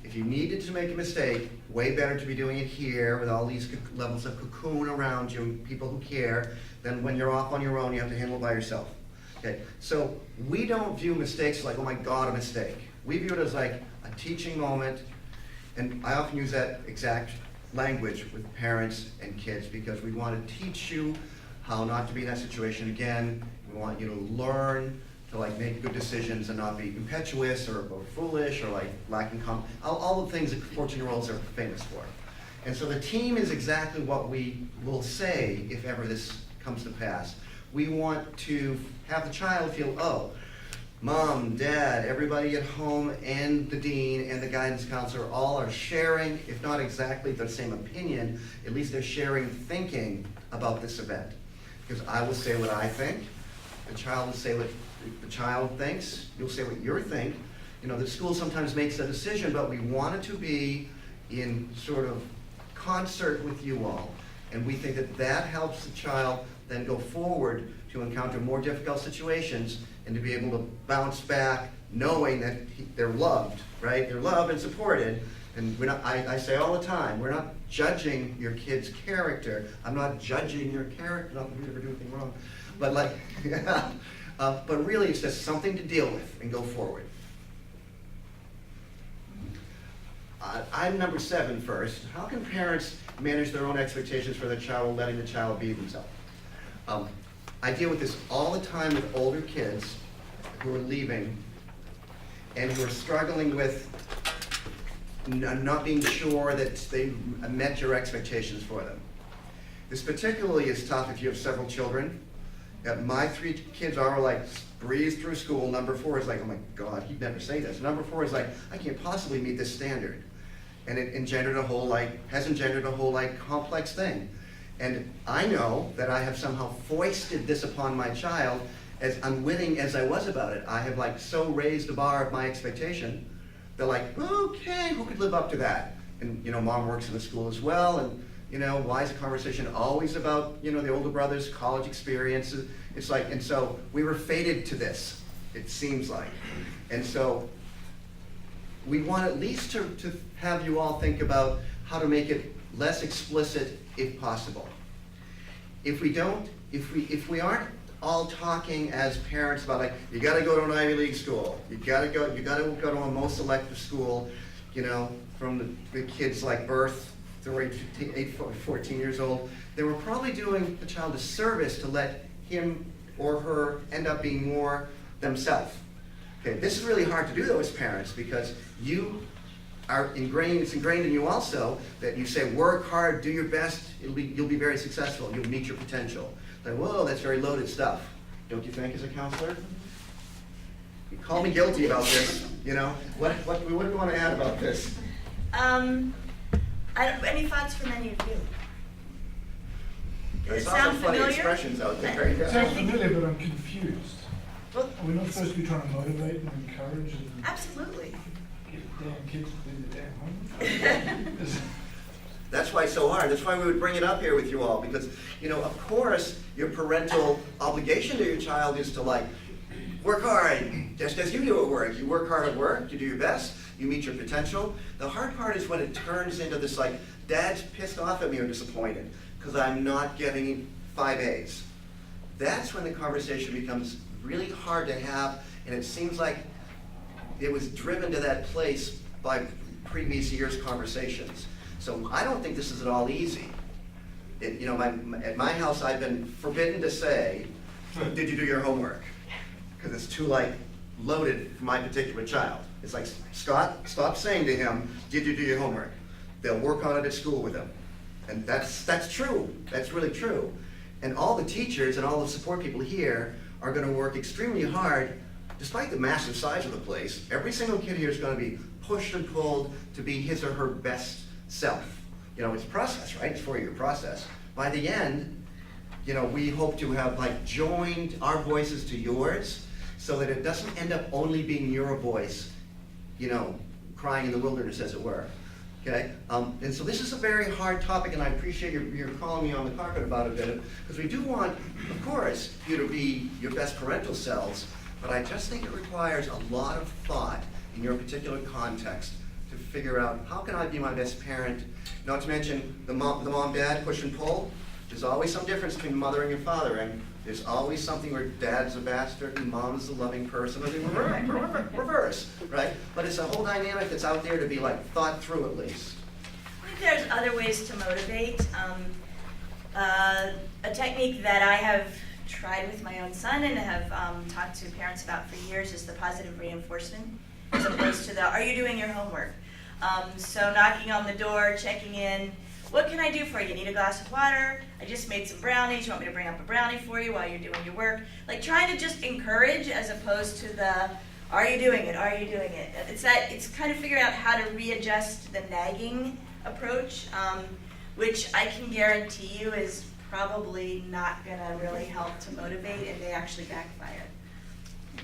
if you needed to make a mistake, way better to be doing it here with all these levels of cocoon around you and people who care, than when you're off on your own, you have to handle it by yourself. Okay, so we don't view mistakes like, oh my God, a mistake. We view it as like a teaching moment, and I often use that exact language with parents and kids because we want to teach you how not to be in that situation again. We want you to learn to make good decisions and not be impetuous or foolish or lacking all the things that 14-year-olds are famous for. And so the team is exactly what we will say if ever this comes to pass. We want to have the child feel, oh, Mom, Dad, everybody at home and the dean and the guidance counselor all are sharing, if not exactly the same opinion, at least they're sharing thinking about this event. Because I will say what I think, the child will say what the child thinks, you'll say what you think. The school sometimes makes a decision, but we want it to be in sort of concert with you all. And we think that that helps the child then go forward to encounter more difficult situations and to be able to bounce back knowing that they're loved, right? They're loved and supported. And we're not, I say all the time, we're not judging your kid's character. I'm not judging your character, not that we ever do anything wrong. But but really it's just something to deal with and go forward. I'm number 7 first. How can parents manage their own expectations for their child while letting the child be themselves? I deal with this all the time with older kids who are leaving and who are struggling with not being sure that they met your expectations for them. This particularly is tough if you have several children. My 3 kids are breeze through school. Number 4 is like, oh my God, he'd never say this. Number 4 is like, I can't possibly meet this standard. And it engendered has engendered a whole complex thing. And I know that I have somehow foisted this upon my child, as unwitting as I was about it. I have so raised the bar of my expectation. They're like, okay, who could live up to that? And mom works in the school as well, and why is the conversation always about the older brother's college experience? It's and so we were fated to this, it seems like. And so we want at least to have you all think about how to make it less explicit if possible. If we aren't all talking as parents about you gotta go to an Ivy League school, you gotta go to a most selective school, from the kids birth through 14 years old, then we're probably doing the child a service to let him or her end up being more themselves. Okay, this is really hard to do though as parents, because it's ingrained in you also that you say work hard, do your best, you'll be very successful, you'll meet your potential. Whoa, that's very loaded stuff. Don't you think as a counselor? You call me guilty about this, What do you want to add about this? Any thoughts from any of you? Does I it saw sound some funny familiar? expressions out there. It sounds familiar, but I'm confused. Well, Are we not supposed to be trying to motivate and encourage and absolutely. get damn kids to do their damn homework? That's why it's so hard. That's why we would bring it up here with you all, because, of course, your parental obligation to your child is to work hard, just as you do at work. You work hard at work, you do your best, you meet your potential. The hard part is when it turns into this Dad's pissed off at me or disappointed because I'm not getting 5 A's. That's when the conversation becomes really hard to have, and it seems like it was driven to that place by previous years' conversations. So I don't think this is at all easy. At my house, I've been forbidden to say, did you do your homework? Because it's too loaded for my particular child. It's Scott, stop saying to him, did you do your homework? They'll work on it at school with him. And that's true, that's really true. And all the teachers and all the support people here are gonna work extremely hard, despite the massive size of the place. Every single kid here is gonna be pushed and pulled to be his or her best self. It's a process, right? It's a 4-year process. By the end, we hope to have joined our voices to yours so that it doesn't end up only being your voice, crying in the wilderness, as it were. Okay? And so this is a very hard topic, and I appreciate your calling me on the carpet about it a bit, because we do want, of course, you to be your best parental selves, but I just think it requires a lot of thought in your particular context to figure out how can I be my best parent, not to mention the mom-dad push and pull. There's always some difference between mothering and fathering. There's always something where dad's a bastard and mom's a loving person, or the reverse, right? But it's a whole dynamic that's out there to be thought through at least. I think there's other ways to motivate. A technique that I have tried with my own son and have talked to parents about for years is the positive reinforcement, as opposed to the, are you doing your homework? So knocking on the door, checking in, what can I do for you? Need a glass of water? I just made some brownies. You want me to bring up a brownie for you while you're doing your work? Trying to just encourage as opposed to the, are you doing it? Are you doing it? It's kind of figuring out how to readjust the nagging approach, which I can guarantee you is probably not gonna really help to motivate, and may actually backfire.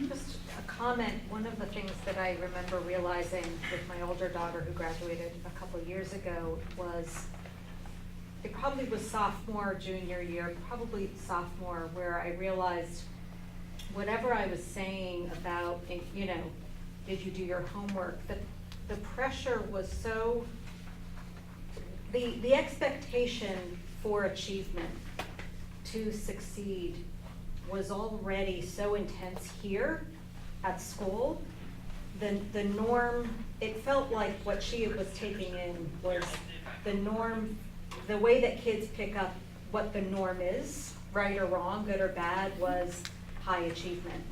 Just a comment, one of the things that I remember realizing with my older daughter who graduated a couple years ago was, it probably was sophomore, junior year, probably sophomore, where I realized whatever I was saying about, did you do your homework, that the pressure was so, the expectation for achievement to succeed was already so intense here at school. The norm, it felt like what she was taking in was the norm, the way that kids pick up what the norm is, right or wrong, good or bad, was high achievement.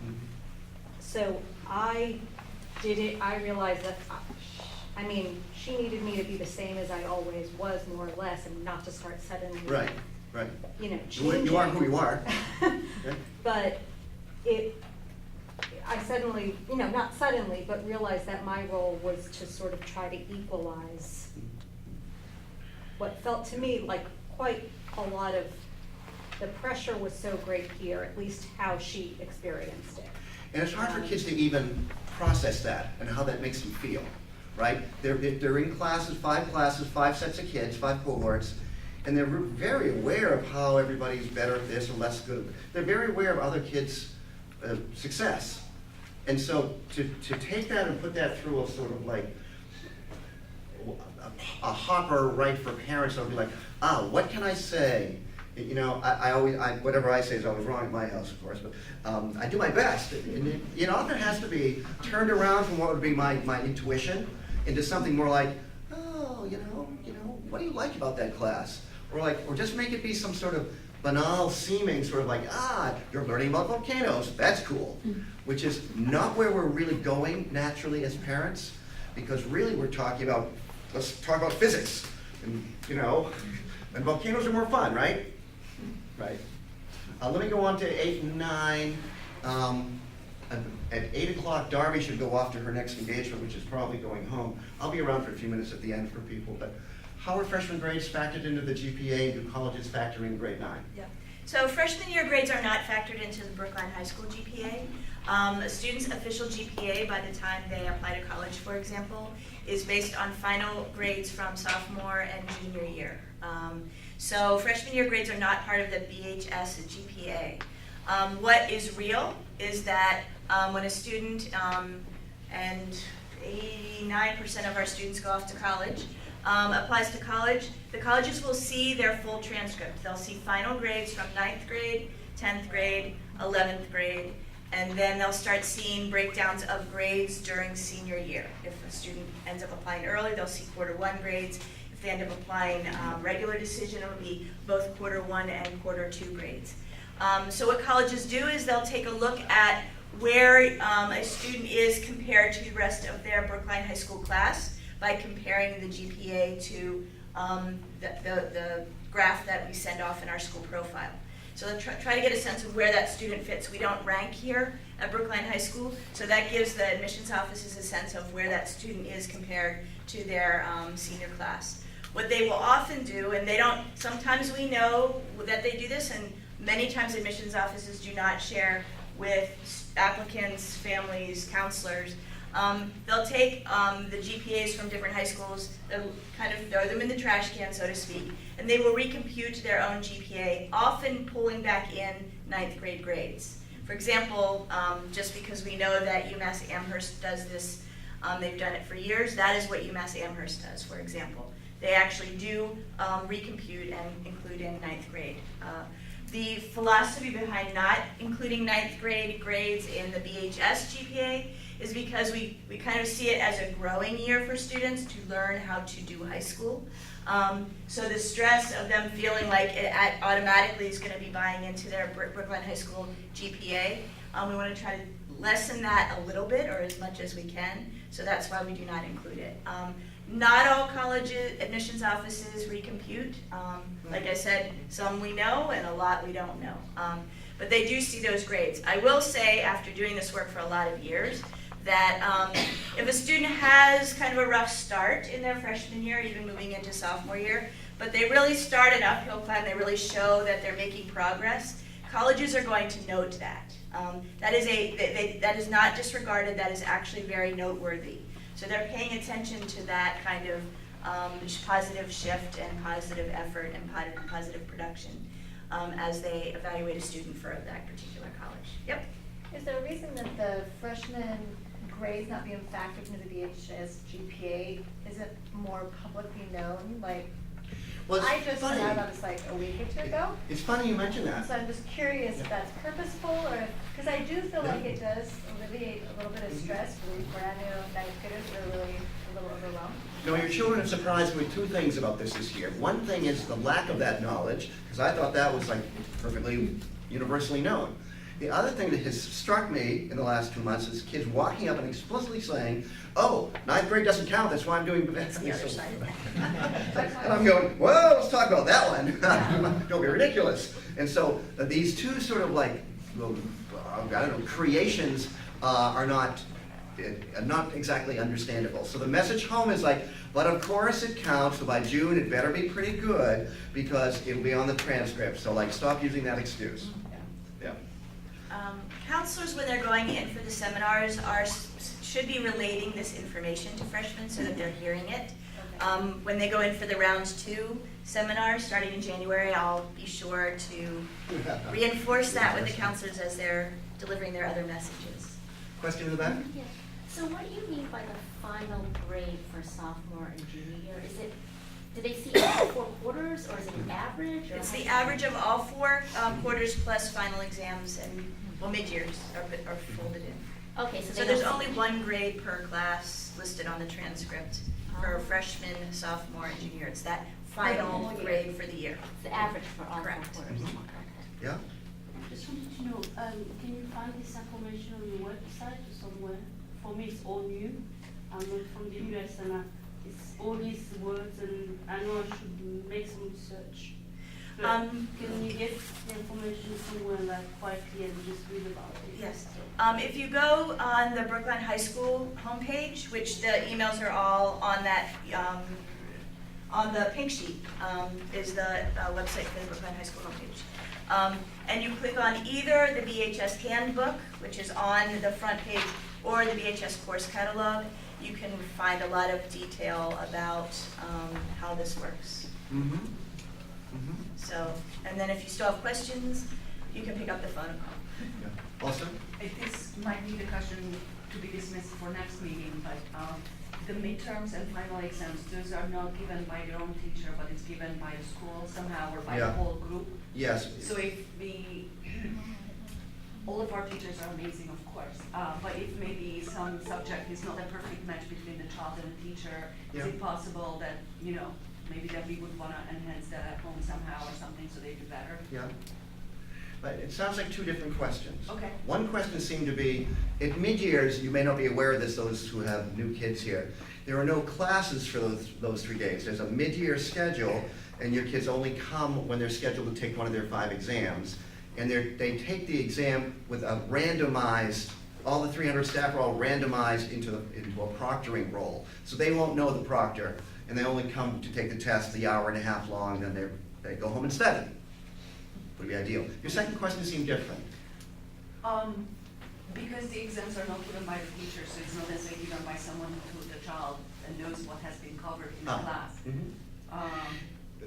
So I realized that, she needed me to be the same as I always was, more or less, and not to start suddenly, Right. Right. You are who you are. But I suddenly, not suddenly, but realized that my role was to sort of try to equalize what felt to me like quite a lot of, the pressure was so great here, at least how she experienced it. And it's hard for kids to even process that and how that makes them feel, right? They're in classes, five sets of kids, 5 cohorts, and they're very aware of how everybody's better at this or less good. They're very aware of other kids' success. And so to take that and put that through a sort of like a hopper, right, for parents, they'll be like, what can I say? I always, whatever I say is always wrong in my house, of course, but I do my best. And it often has to be turned around from what would be my intuition into something more like, what do you like about that class? Or just make it be some sort of banal seeming sort of like, you're learning about volcanoes, that's cool. Which is not where we're really going naturally as parents, because really we're talking about, let's talk about physics, and volcanoes are more fun, right? Right. Let me go on to 8 and 9. At 8 o'clock, Darby should go off to her next engagement, which is probably going home. I'll be around for a few minutes at the end for people, but how are freshman grades factored into the GPA, and do colleges factor in grade 9? Yeah. So freshman year grades are not factored into the Brookline High School GPA. A student's official GPA by the time they apply to college, for example, is based on final grades from sophomore and junior year. So freshman year grades are not part of the BHS GPA. What is real is that when a student, and 89% of our students go off to college, applies to college, the colleges will see their full transcript. They'll see final grades from 9th grade, 10th grade, 11th grade, and then they'll start seeing breakdowns of grades during senior year. If a student ends up applying early, they'll see quarter 1 grades. If they end up applying regular decision, it will be both quarter 1 and quarter 2 grades. So what colleges do is they'll take a look at where a student is compared to the rest of their Brookline High School class by comparing the GPA to the graph that we send off in our school profile. So they'll try to get a sense of where that student fits. We don't rank here at Brookline High School, so that gives the admissions offices a sense of where that student is compared to their senior class. What they will often do, and they don't, sometimes we know that they do this, and many times admissions offices do not share with applicants, families, counselors. They'll take the GPAs from different high schools, they'll kind of throw them in the trash can, so to speak, and they will recompute their own GPA, often pulling back in 9th grade grades. For example, just because we know that UMass Amherst does this, they've done it for years, that is what UMass Amherst does, for example. They actually do recompute and include in 9th grade. The philosophy behind not including 9th grade grades in the BHS GPA is because we kind of see it as a growing year for students to learn how to do high school. So the stress of them feeling like it automatically is going to be buying into their Brookline High School GPA, we want to try to lessen that a little bit or as much as we can, so that's why we do not include it. Not all college admissions offices recompute. Like I said, some we know and a lot we don't know. But they do see those grades. I will say, after doing this work for a lot of years, that if a student has kind of a rough start in their freshman year, even moving into sophomore year, but they really start an uphill climb, they really show that they're making progress, colleges are going to note that. That is not disregarded, that is actually very noteworthy. So they're paying attention to that kind of positive shift and positive effort and positive production as they evaluate a student for that particular college. Yep. Is there a reason that the freshman grades not being factored into the BHS GPA isn't more publicly known? Like, Well, I just found out about this like a week or 2 ago. It's funny you mention that. So I'm just curious if that's purposeful or because I do feel like it does alleviate a little bit of stress for these brand new 9th graders who are really a little overwhelmed. No, your children have surprised me with 2 things about this year. One thing is the lack of that knowledge, because I thought that was like perfectly universally known. The other thing that has struck me in the last 2 months is kids walking up and explicitly saying, oh, 9th grade doesn't count, that's why I'm doing That's the other side of that. And I'm going, well, let's talk about that one. Don't be ridiculous. And so these 2 sort of like, I don't know, creations are not exactly understandable. So the message home is like, but of course it counts, so by June it better be pretty good because it'll be on the transcript. So like, stop using that excuse. Yeah. Counselors, when they're going in for the seminars, should be relating this information to freshmen so that they're hearing it. When they go in for the round 2 seminar, starting in January, I'll be sure to reinforce that with the counselors as they're delivering their other messages. Question in the back? Yeah. So what do you mean by the final grade for sophomore and junior year? Do they see all 4 quarters, or is it an average? Or It's how the does average of all 4 quarters plus final exams and, well, mid-years are folded in. Okay, so So they there's don't only 1 grade per class listed on the transcript for freshman, sophomore, and junior. It's that final grade for the year. It's the average for all 4 Correct. quarters. Okay. Yeah? Just wanted to know, can you find this information on your website or somewhere? For me, it's all new. I'm not from the US and it's all these words and I know I should make some research. But can you get the information somewhere like quietly and just read about it? Yes. If you go on the Brookline High School homepage, which the emails are all on that, on the pink sheet, is the website for the Brookline High School homepage. And you click on either the BHS handbook, which is on the front page, or the BHS course catalog. You can find a lot of detail about how this works. Mm-hmm. So, and then if you still have questions, you can pick up the phone and call. Yeah. Austin? This might be the question to be dismissed for next meeting, but the midterms and final exams, those are not given by your own teacher, but it's given by the school somehow or by the whole group. Yes. So if all of our teachers are amazing, of course, but if maybe some subject is not a perfect match between the child and the teacher, is it possible that, maybe that we would want to enhance that at home somehow or something so they do better? Yeah. But it sounds like 2 different questions. Okay. One question seemed to be, at mid-years, you may not be aware of this, those who have new kids here, there are no classes for those 3 days. There's a mid-year schedule, and your kids only come when they're scheduled to take one of their 5 exams. And they take the exam with a randomized, all the 300 staff are all randomized into a proctoring role. So they won't know the proctor, and they only come to take the test the hour and a half long, then they go home and study. Would be ideal. Your second question seemed different. Because the exams are not given by the teacher, so it's not necessarily given by someone who took the child and knows what has been covered in the class.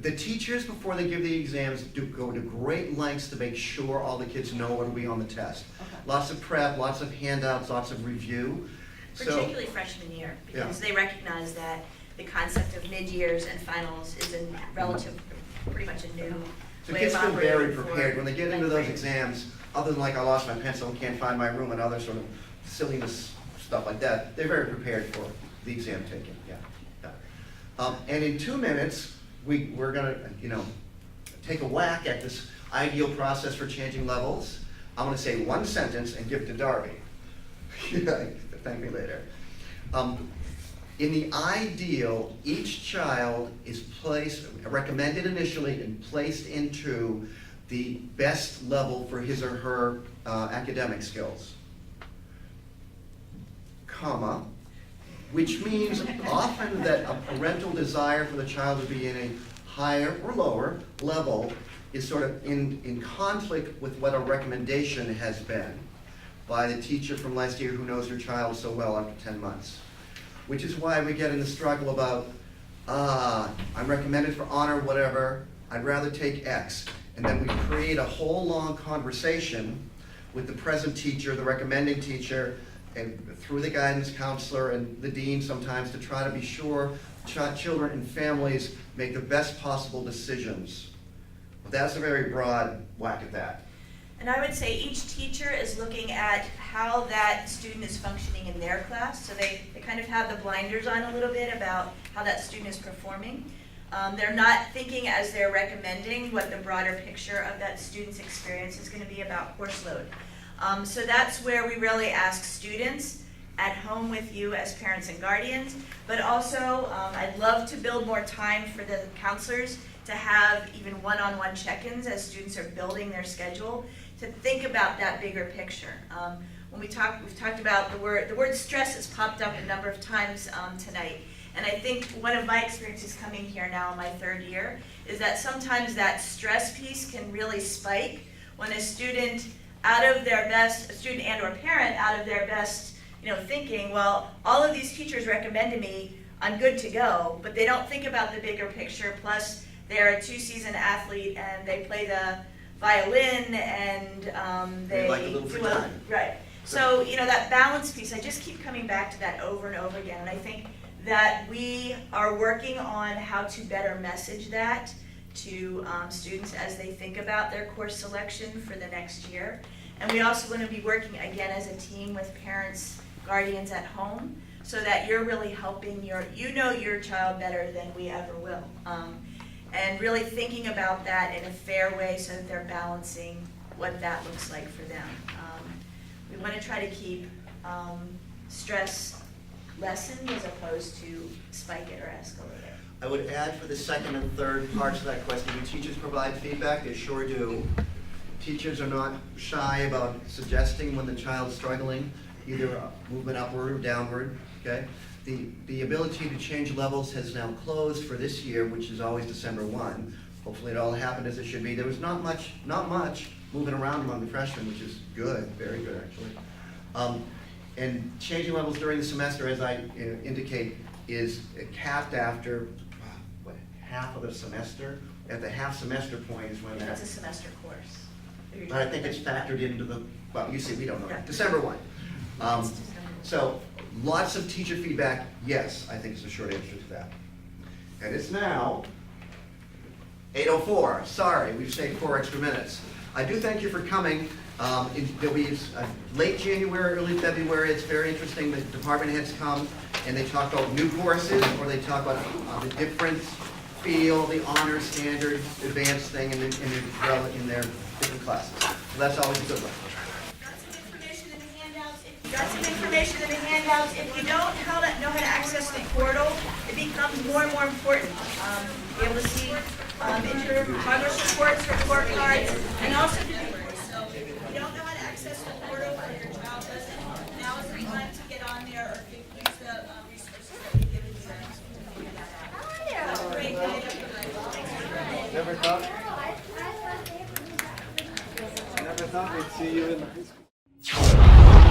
The teachers, before they give the exams, go to great lengths to make sure all the kids know what will be on the test. Okay. Lots of prep, lots of handouts, lots of review. Particularly freshman year, because they recognize that the concept of mid-years and finals is a pretty much a new So way kids of feel operating very for prepared. When they get into those ninth grade. exams, other than like I lost my pencil and can't find my room and other sort of silliness stuff like that, they're very prepared for the exam taking. And in 2 minutes, we're gonna take a whack at this ideal process for changing levels. I'm gonna say 1 sentence and give it to Darby. Thank me later. In the ideal, each child is recommended initially and placed into the best level for his or her academic skills, comma, which means often that a parental desire for the child to be in a higher or lower level is sort of in conflict with what a recommendation has been by the teacher from last year who knows your child so well after 10 months. Which is why we get in the struggle about, I'm recommended for honor, whatever, I'd rather take X. And then we create a whole long conversation with the present teacher, the recommending teacher, and through the guidance counselor and the dean sometimes to try to be sure children and families make the best possible decisions. But that's a very broad whack at that. And I would say each teacher is looking at how that student is functioning in their class. So they kind of have the blinders on a little bit about how that student is performing. They're not thinking as they're recommending what the broader picture of that student's experience is going to be about course load. So that's where we really ask students at home with you as parents and guardians, but also I'd love to build more time for the counselors to have even one-on-one check-ins as students are building their schedule to think about that bigger picture. when we've talked about the word stress has popped up a number of times tonight. And I think one of my experiences coming here now in my 3rd year is that sometimes that stress piece can really spike when a student a student and or parent out of their best, thinking, well, all of these teachers recommended me, I'm good to go, but they don't think about the bigger picture, plus they're a 2-season athlete and they play the violin and they like a little free time. Right. So, that balance piece, I just keep coming back to that over and over again, and I think that we are working on how to better message that to students as they think about their course selection for the next year. And we also want to be working again as a team with parents, guardians at home, so that you're really helping your child better than we ever will. And really thinking about that in a fair way so that they're balancing what that looks like for them. We want to try to keep stress lessened as opposed to spike it or escalate it. I would add for the second and third parts of that question, do teachers provide feedback? They sure do. Teachers are not shy about suggesting when the child is struggling, either movement upward or downward, okay? The ability to change levels has now closed for this year, which is always December 1. Hopefully it all happened as it should be. There was not much moving around among the freshmen, which is good, very good actually. And changing levels during the semester, as I indicate, is capped after half of the semester. At the half semester point is when That's a semester course. but I think it's factored into the, well, you see, we don't know. Yeah. December 1. So lots of teacher feedback, yes, I think is the short answer to that. And it's now 8:04. Sorry, we've stayed 4 extra minutes. I do thank you for coming. There'll be late January, early February. It's very interesting. The department heads come and they talk about new courses, or they talk about the different field, the honor standard, advanced thing in their different classes. So that's always a good one. Got some information in the handouts. If you don't know how to access the portal, it becomes more and more important. Be able to see interim progress reports, report cards, and also so if you don't know how to access the portal or your child doesn't, now is the time to get on there or use the resources that we've given you to figure that out. Have a great day, everybody. Thanks for coming. Never thought we'd see you in the high school.